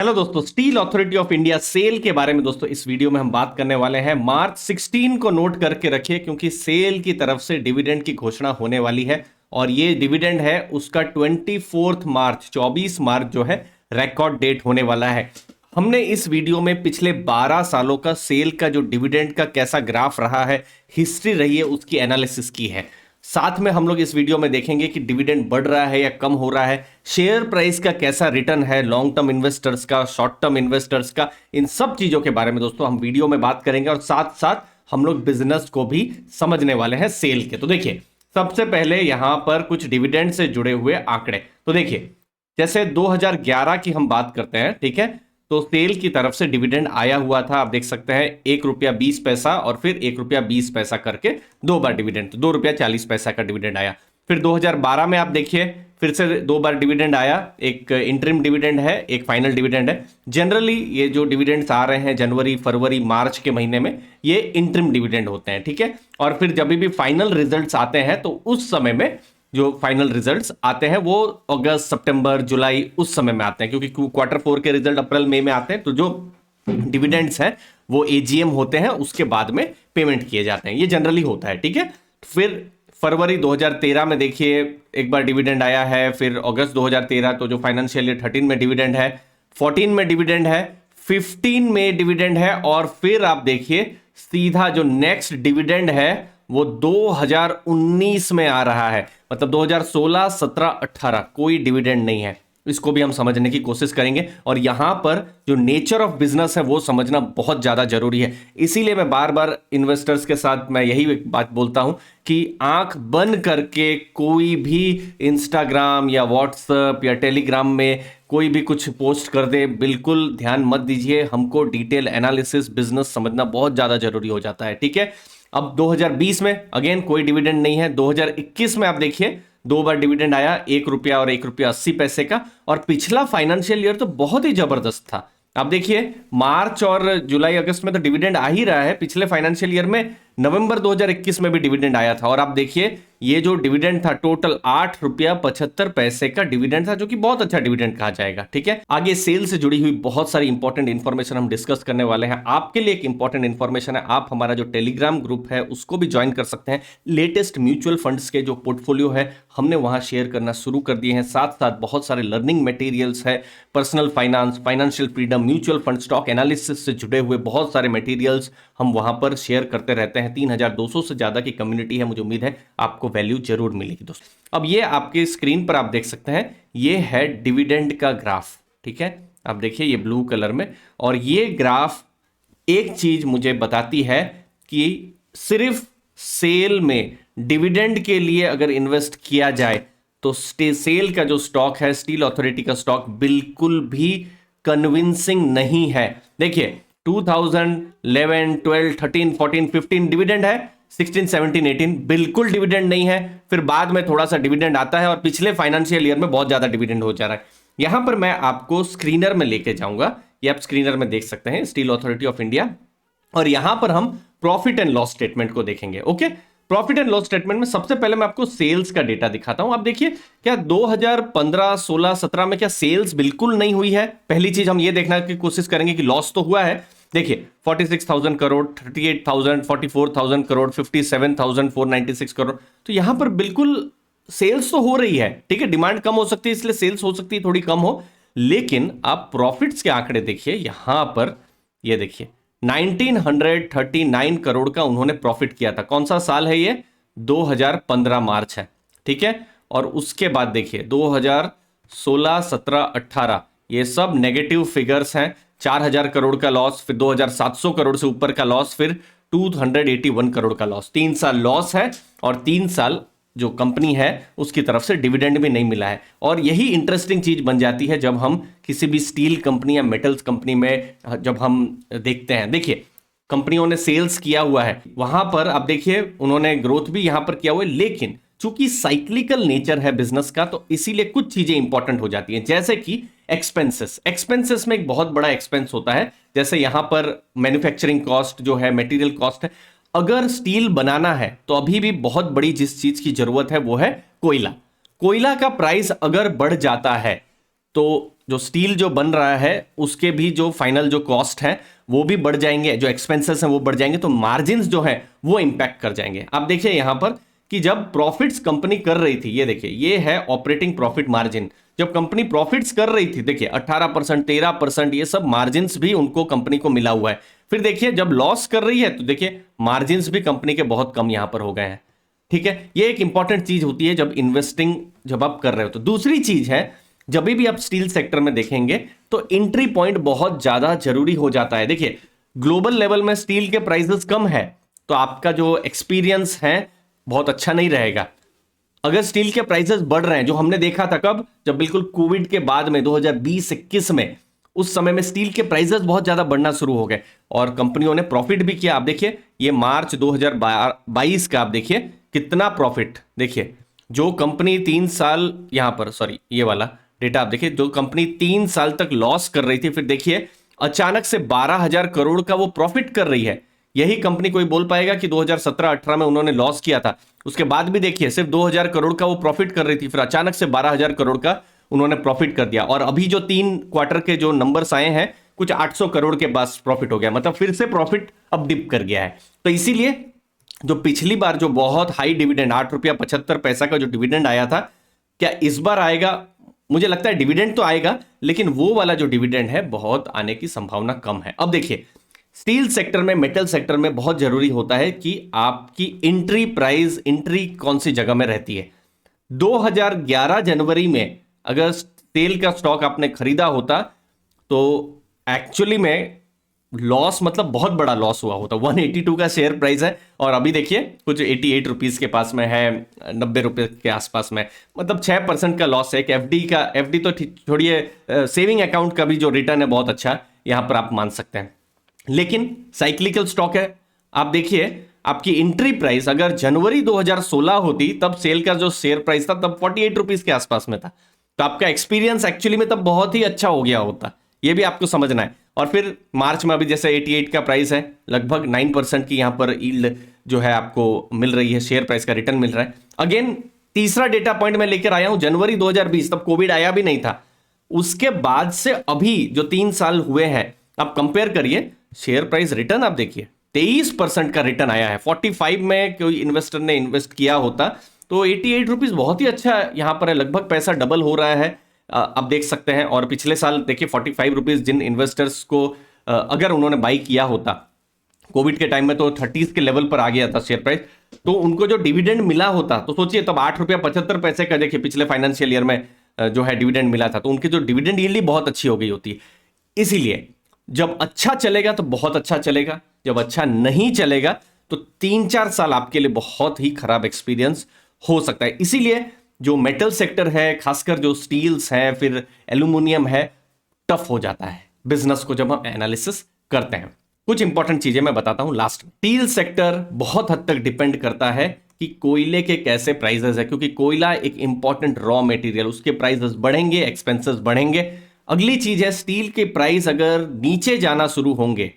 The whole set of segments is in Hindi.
हेलो दोस्तों, Steel Authority of India SAIL के बारे में दोस्तों इस वीडियो में हम बात करने वाले हैं। मार्च 16 को नोट करके रखिए क्योंकि सेल की तरफ से डिविडेंड की घोषणा होने वाली है और ये डिविडेंड है उसका 24 मार्च जो है रिकॉर्ड डेट होने वाला है। हमने इस वीडियो में पिछले 12 सालों का सेल का जो डिविडेंड का कैसा ग्राफ रहा है, हिस्ट्री रही है, उसकी एनालिसिस की है। साथ में हम लोग इस वीडियो में देखेंगे कि डिविडेंड बढ़ रहा है या कम हो रहा है, शेयर प्राइस का कैसा रिटर्न है, लॉन्ग टर्म इन्वेस्टर्स का, शॉर्ट टर्म इन्वेस्टर्स का, इन सब चीजों के बारे में दोस्तों हम वीडियो में बात करेंगे और साथ साथ हम लोग बिजनेस को भी समझने वाले हैं सेल के। तो देखिए, सबसे पहले यहां पर कुछ डिविडेंड से जुड़े हुए आंकड़े। तो देखिए, जैसे 2011 की हम बात करते हैं, ठीक है, तो सेल की तरफ से डिविडेंड आया हुआ था। आप देख सकते हैं ₹1.20 और फिर ₹1.20 करके दो बार डिविडेंड, तो ₹2.40 का डिविडेंड आया। फिर 2012 में आप देखिए फिर से दो बार डिविडेंड आया, एक इंटरिम डिविडेंड है, एक फाइनल डिविडेंड है। जनरली ये जो डिविडेंड्स आ रहे हैं जनवरी, फरवरी, मार्च के महीने में, ये इंटरिम डिविडेंड होते हैं, ठीक है। और फिर जब भी फाइनल रिजल्ट्स आते हैं तो उस समय में जो फाइनल रिजल्ट्स आते हैं वो अगस्त, सितंबर, जुलाई उस समय में आते हैं, क्योंकि Q4 के रिजल्ट अप्रैल मई में आते हैं। तो जो डिविडेंड्स हैं वो एजीएम होते हैं, उसके बाद में पेमेंट किए जाते हैं, ये जनरली होता है, ठीक है। फिर फरवरी 2013 में देखिए एक बार डिविडेंड आया है, फिर अगस्त 2013, तो जो फाइनेंशियल ईयर 13 में डिविडेंड है, 14 में डिविडेंड है, 15 में डिविडेंड है, और फिर आप देखिए सीधा जो नेक्स्ट डिविडेंड है वो 2019 में आ रहा है। मतलब 2016, 17, 18 कोई डिविडेंड नहीं है। इसको भी हम समझने की कोशिश करेंगे और यहां पर जो नेचर ऑफ बिजनेस है वो समझना बहुत ज्यादा जरूरी है। इसीलिए मैं बार बार इन्वेस्टर्स के साथ मैं यही बात बोलता हूं कि आंख बंद करके कोई भी इंस्टाग्राम या व्हाट्सएप या टेलीग्राम में कोई भी कुछ पोस्ट कर दे, बिल्कुल ध्यान मत दीजिए। हमको डिटेल एनालिसिस बिजनेस समझना बहुत ज्यादा जरूरी हो जाता है, ठीक है। अब 2020 में अगेन कोई डिविडेंड नहीं है। 2021 में आप देखिए दो बार डिविडेंड आया, ₹1 और ₹1.80 का, और पिछला फाइनेंशियल ईयर तो बहुत ही जबरदस्त था। आप देखिए मार्च और जुलाई अगस्त में तो डिविडेंड आ ही रहा है। पिछले फाइनेंशियल ईयर में नवंबर 2021 में भी डिविडेंड आया था, और आप देखिए ये जो डिविडेंड था टोटल ₹8.75 का डिविडेंड था, जो कि बहुत अच्छा डिविडेंड कहा जाएगा, ठीक है। आगे सेल से जुड़ी हुई बहुत सारी इंपॉर्टेंट इंफॉर्मेशन हम डिस्कस करने वाले हैं। आपके लिए एक इंपॉर्टेंट इंफॉर्मेशन है, आप हमारा जो टेलीग्राम ग्रुप है उसको भी ज्वाइन कर सकते हैं। लेटेस्ट म्यूचुअल फंड्स के जो पोर्टफोलियो है हमने वहां शेयर करना शुरू कर दिए हैं। साथ साथ बहुत सारे लर्निंग मटेरियल्स है, personal finance, financial freedom, mutual fund, stock analysis से जुड़े हुए बहुत सारे मटेरियल्स हम वहां पर शेयर करते रहते हैं। 3200 से ज्यादा की कम्युनिटी है, मुझे उम्मीद है आपको वैल्यू जरूर मिलेगी दोस्तों। अब ये आपके स्क्रीन पर आप देख सकते हैं, ये है डिविडेंड का ग्राफ, ठीक है। आप देखिए ये ब्लू कलर में, और ये ग्राफ एक चीज मुझे बताती है कि सिर्फ सेल में डिविडेंड के लिए अगर इन्वेस्ट किया जाए तो सेल का जो स्टॉक है, स्टील अथॉरिटी का स्टॉक, बिल्कुल भी कन्विंसिंग नहीं है। देखिए 2011, 12, 13, 14, 15 डिविडेंड है, 16, 17, 18 बिल्कुल डिविडेंड नहीं है। फिर बाद में थोड़ा सा डिविडेंड आता है, और पिछले फाइनेंशियल ईयर में बहुत ज्यादा डिविडेंड हो जा रहा है। यहां पर मैं आपको स्क्रीनर में लेके जाऊंगा, ये आप स्क्रीनर में देख सकते हैं, स्टील अथॉरिटी ऑफ इंडिया, और यहां पर हम प्रॉफिट एंड लॉस स्टेटमेंट को देखेंगे। Okay, profit and loss statement में सबसे पहले मैं आपको सेल्स का डेटा दिखाता हूं। आप देखिए क्या 2015, 16, 17 में क्या सेल्स बिल्कुल नहीं हुई है। पहली चीज हम ये देखना की कोशिश करेंगे कि लॉस तो हुआ है। देखिए 46,000 करोड़, 38,000, 44,000 करोड़, 57,496 करोड़, तो यहां पर बिल्कुल सेल्स तो हो रही है, ठीक है। डिमांड कम हो सकती है इसलिए सेल्स हो सकती है थोड़ी कम हो, लेकिन आप प्रॉफिट्स के आंकड़े देखिए। यहां पर ये देखिए 1939 करोड़ का उन्होंने प्रॉफिट किया था। कौन सा साल है ये? 2015 मार्च है, ठीक है। और उसके बाद देखिए 2016, 17, 18 ये सब नेगेटिव फिगर्स हैं। 4,000 करोड़ का लॉस, फिर 2,700 करोड़ से ऊपर का लॉस, फिर 281 करोड़ का लॉस। 3 साल लॉस है, और 3 साल जो कंपनी है उसकी तरफ से डिविडेंड भी नहीं मिला है। और यही इंटरेस्टिंग चीज बन जाती है जब हम किसी भी स्टील कंपनी या मेटल्स कंपनी में जब हम देखते हैं। देखिए कंपनियों ने सेल्स किया हुआ है, वहां पर आप देखिए उन्होंने ग्रोथ भी यहां पर किया हुआ है, लेकिन चूंकि साइक्लिकल नेचर है बिजनेस का तो इसीलिए कुछ चीजें इंपॉर्टेंट हो जाती हैं, जैसे कि एक्सपेंसेस में एक बहुत बड़ा एक्सपेंस होता है। जैसे यहां पर मैन्युफैक्चरिंग कॉस्ट जो है, मटेरियल कॉस्ट है। अगर स्टील बनाना है तो अभी भी बहुत बड़ी जिस चीज की जरूरत है वो है कोयला। कोयला का प्राइस अगर बढ़ जाता है तो जो स्टील जो बन रहा है उसके भी जो फाइनल जो कॉस्ट है वो भी बढ़ जाएंगे, जो एक्सपेंसेस हैं वो बढ़ जाएंगे, तो मार्जिन्स जो है वो इंपैक्ट कर जाएंगे। आप देखिए यहां पर कि जब प्रॉफिट्स कंपनी कर रही थी, ये देखिए ये है ऑपरेटिंग प्रॉफिट मार्जिन, जब कंपनी प्रॉफिट्स कर रही थी देखिए 18%, 13%, ये सब मार्जिन्स भी उनको कंपनी को मिला हुआ है। फिर देखिए जब लॉस कर रही है तो देखिए मार्जिन्स भी कंपनी के बहुत कम यहां पर हो गए हैं। ठीक है, ये एक इंपॉर्टेंट चीज होती है जब इन्वेस्टिंग जब आप कर रहे हो। तो दूसरी चीज है, जब भी आप स्टील सेक्टर में देखेंगे तो एंट्री पॉइंट बहुत ज्यादा जरूरी हो जाता है। देखिए ग्लोबल लेवल में स्टील के प्राइसेस कम है तो आपका जो एक्सपीरियंस है बहुत अच्छा नहीं रहेगा। अगर स्टील के प्राइसेस बढ़ रहे हैं, जो हमने देखा था कब, जब बिल्कुल कोविड के बाद में 2020-21 में, उस समय में स्टील के प्राइसेस बहुत ज्यादा बढ़ना शुरू हो गए और कंपनियों ने प्रॉफिट भी किया। आप देखिए ये मार्च 2022 का आप देखिए कितना प्रॉफिट, देखिए जो कंपनी 3 साल, यहां पर सॉरी ये वाला डेटा आप देखिए, जो कंपनी 3 साल तक लॉस कर रही थी, फिर देखिए अचानक से 12,000 करोड़ का वो प्रॉफिट कर रही है। यही कंपनी कोई बोल पाएगा कि 2017-18 में उन्होंने लॉस किया था, उसके बाद भी देखिए सिर्फ 2,000 करोड़ का वो प्रॉफिट कर रही थी, फिर अचानक से 12,000 करोड़ का उन्होंने प्रॉफिट कर दिया। और अभी जो 3 क्वार्टर के जो नंबर्स आए हैं, कुछ 800 करोड़ के पास प्रॉफिट हो गया, मतलब फिर से प्रॉफिट अब डिप कर गया है। तो इसीलिए जो पिछली बार जो बहुत हाई डिविडेंड 8.75 रुपया का जो डिविडेंड आया था, क्या इस बार आएगा? मुझे लगता है डिविडेंड तो आएगा, लेकिन वो वाला जो डिविडेंड है बहुत आने की संभावना कम है। अब देखिए स्टील सेक्टर में, मेटल सेक्टर में बहुत जरूरी होता है कि आपकी एंट्री प्राइस, एंट्री कौन सी जगह में रहती है। 2011 जनवरी में अगर सेल का स्टॉक आपने खरीदा होता तो एक्चुअली में लॉस, मतलब बहुत बड़ा लॉस हुआ होता। 182 का शेयर प्राइस है और अभी देखिए कुछ 88 रुपीज के पास में है, 90 रुपए के आसपास में, मतलब 6% का लॉस है। एफडी का, एफडी तो छोड़िए, सेविंग अकाउंट का भी जो रिटर्न है बहुत अच्छा यहां पर आप मान सकते हैं। लेकिन साइक्लिकल स्टॉक है। आप देखिए आपकी एंट्री प्राइस अगर जनवरी 2016 होती तब सेल का जो शेयर प्राइस था तब 48 रुपीज के आसपास में था, तो आपका एक्सपीरियंस एक्चुअली में तब बहुत ही अच्छा हो गया होता, ये भी आपको समझना है। और फिर मार्च में अभी जैसे 88 का प्राइस है, लगभग 9% की यहां पर यील्ड जो है आपको मिल रही है, शेयर प्राइस का रिटर्न मिल रहा है। अगेन तीसरा डेटा पॉइंट मैं लेकर आया हूं जनवरी 2020, तब कोविड आया भी नहीं था। उसके बाद से अभी जो 3 साल हुए हैं आप कंपेयर करिए, शेयर प्राइस रिटर्न आप देखिए 23% का रिटर्न आया है। 45 में कोई इन्वेस्टर ने इन्वेस्ट किया होता तो 88 रुपीज बहुत ही अच्छा यहां पर है, लगभग पैसा डबल हो रहा है, आप देख सकते हैं। और पिछले साल देखिए 45 रुपीज जिन इन्वेस्टर्स को अगर उन्होंने बाई किया होता कोविड के टाइम में तो 30 के लेवल पर आ गया था शेयर प्राइस, तो उनको जो डिविडेंड मिला होता तो सोचिए तब 8.75 रुपया का देखिए पिछले फाइनेंशियल ईयर में जो है डिविडेंड मिला था, तो उनकी जो डिविडेंड यील्ड बहुत अच्छी हो गई होती। इसीलिए जब अच्छा चलेगा तो बहुत अच्छा चलेगा, जब अच्छा नहीं चलेगा तो 3-4 साल आपके लिए बहुत ही खराब एक्सपीरियंस हो सकता है। इसीलिए जो मेटल सेक्टर है, खासकर जो स्टील्स है, फिर एल्यूमिनियम है, टफ हो जाता है बिजनेस को जब हम एनालिसिस करते हैं। कुछ इंपॉर्टेंट चीजें मैं बताता हूं लास्ट में। स्टील सेक्टर बहुत हद तक डिपेंड करता है कि कोयले के कैसे प्राइसेस है, क्योंकि कोयला एक इंपॉर्टेंट रॉ मटेरियल, उसके प्राइसेस बढ़ेंगे, एक्सपेंसेस बढ़ेंगे। अगली चीज है स्टील के प्राइस अगर नीचे जाना शुरू होंगे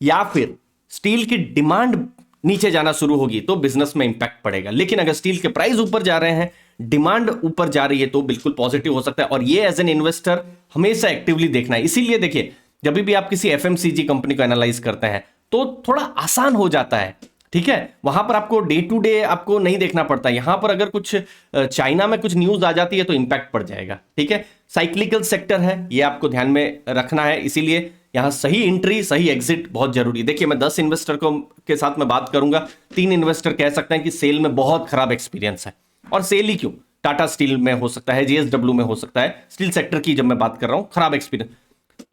या फिर स्टील की डिमांड नीचे जाना शुरू होगी तो बिजनेस में इंपैक्ट पड़ेगा। लेकिन अगर स्टील के प्राइस ऊपर जा रहे हैं, डिमांड ऊपर जा रही है तो बिल्कुल पॉजिटिव हो सकता है। और ये एज एन इन्वेस्टर हमेशा एक्टिवली देखना है। इसीलिए देखिए जब भी आप किसी एफएमसीजी कंपनी को एनालाइज करते हैं तो थोड़ा आसान हो जाता है, ठीक है। वहां पर आपको डे टू डे आपको नहीं देखना पड़ता। यहां पर अगर कुछ चाइना में कुछ न्यूज आ जाती है तो इंपैक्ट पड़ जाएगा, ठीक है। साइक्लिकल सेक्टर है, ये आपको ध्यान में रखना है, इसीलिए यहां सही एंट्री सही एग्जिट बहुत जरूरी। देखिए मैं 10 इन्वेस्टर को के साथ में बात करूंगा, 3 इन्वेस्टर कह सकते हैं कि सेल में बहुत खराब एक्सपीरियंस है। और सेल ही क्यों, टाटा स्टील में हो सकता है, जेएसडब्ल्यू में हो सकता है, स्टील सेक्टर की जब मैं बात कर रहा हूं खराब एक्सपीरियंस।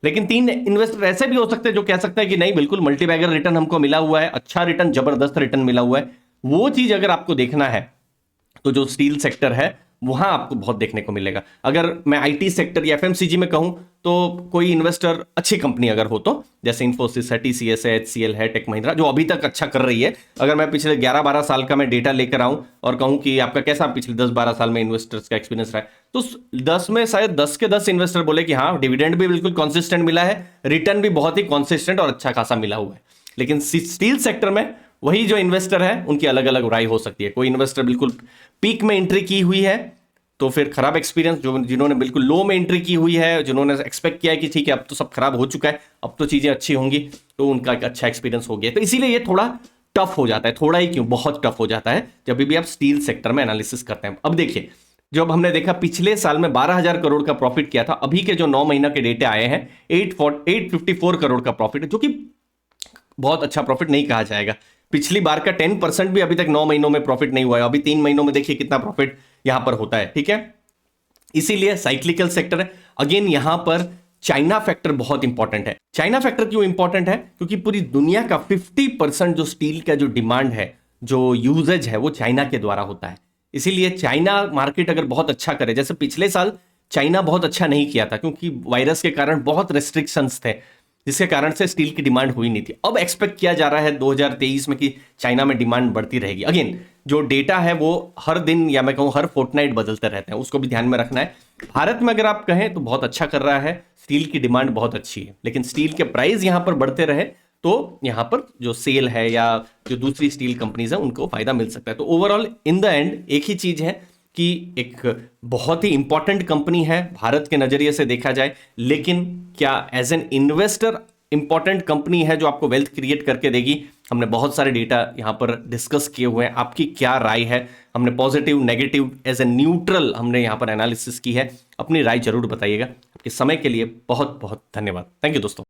लेकिन 3 इन्वेस्टर ऐसे भी हो सकते हैं जो कह सकते हैं कि नहीं बिल्कुल मल्टीबैगर रिटर्न हमको मिला हुआ है, अच्छा रिटर्न, जबरदस्त रिटर्न मिला हुआ है। वो चीज अगर आपको देखना है तो जो स्टील सेक्टर है वहां आपको बहुत देखने को मिलेगा। अगर मैं आईटी सेक्टर या एफएमसीजी में कहूं तो कोई इन्वेस्टर अच्छी कंपनी अगर हो तो जैसे इन्फोसिस है, टीसीएस है, एचसीएल है, टेक महिंद्रा, जो अभी तक अच्छा कर रही है। अगर मैं पिछले 11-12 साल का मैं डेटा लेकर आऊं और कहूं कि आपका कैसा पिछले 10-12 साल में इन्वेस्टर्स का एक्सपीरियंस रहा है, तो 10 में शायद 10 के 10 इन्वेस्टर बोले कि हाँ डिविडेंड भी बिल्कुल कॉन्सिस्टेंट मिला है, रिटर्न भी बहुत ही कॉन्सिस्टेंट और अच्छा खासा मिला हुआ है। लेकिन स्टील सेक्टर में वही जो इन्वेस्टर है उनकी अलग अलग राय हो सकती है। कोई इन्वेस्टर बिल्कुल पीक में एंट्री की हुई है तो फिर खराब एक्सपीरियंस, जो जिन्होंने बिल्कुल लो में एंट्री की हुई है, जिन्होंने एक्सपेक्ट किया है कि ठीक है अब तो सब खराब हो चुका है, अब तो चीजें अच्छी होंगी, तो उनका एक अच्छा एक्सपीरियंस हो गया। तो इसीलिए ये थोड़ा टफ हो जाता है, थोड़ा ही क्यों, बहुत टफ हो जाता है जब भी आप स्टील सेक्टर में एनालिसिस करते हैं। अब देखिए, जब हमने देखा पिछले साल में 12,000 करोड़ का प्रॉफिट किया था, अभी के जो 9 महीना के डेटे आए हैं 854 करोड़ का प्रॉफिट है, जो कि बहुत अच्छा प्रॉफिट नहीं कहा जाएगा। पिछली बार का 10% भी अभी तक 9 महीनों में प्रॉफिट नहीं हुआ है। अभी 3 महीनों में देखिए कितना प्रॉफिट यहां पर होता है, ठीक है। इसीलिए साइक्लिकल सेक्टर है। अगेन यहां पर चाइना फैक्टर बहुत इंपॉर्टेंट है। चाइना फैक्टर क्यों इंपॉर्टेंट है? क्योंकि पूरी दुनिया का 50% जो स्टील का जो डिमांड है, जो यूजेज है, वो चाइना के द्वारा होता है। इसीलिए चाइना मार्केट अगर बहुत अच्छा करे, जैसे पिछले साल चाइना बहुत अच्छा नहीं किया था क्योंकि वायरस के कारण बहुत रेस्ट्रिक्शंस थे, जिसके कारण से स्टील की डिमांड हुई नहीं थी। अब एक्सपेक्ट किया जा रहा है 2023 में कि चाइना में डिमांड बढ़ती रहेगी। अगेन जो डेटा है वो हर दिन या मैं कहूं हर फोर्टनाइट बदलते रहते हैं, उसको भी ध्यान में रखना है। भारत में अगर आप कहें तो बहुत अच्छा कर रहा है, स्टील की डिमांड बहुत अच्छी है, लेकिन स्टील के प्राइस यहां पर बढ़ते रहे तो यहां पर जो सेल है या जो दूसरी स्टील कंपनीज है उनको फायदा मिल सकता है। तो ओवरऑल इन द एंड एक ही चीज है कि एक बहुत ही इंपॉर्टेंट कंपनी है भारत के नजरिए से देखा जाए, लेकिन क्या as an investor important company है जो आपको वेल्थ क्रिएट करके देगी? हमने बहुत सारे डेटा यहां पर डिस्कस किए हुए हैं, आपकी क्या राय है? हमने positive negative as a neutral हमने यहां पर एनालिसिस की है। अपनी राय जरूर बताइएगा। आपके समय के लिए बहुत बहुत धन्यवाद। थैंक यू दोस्तों।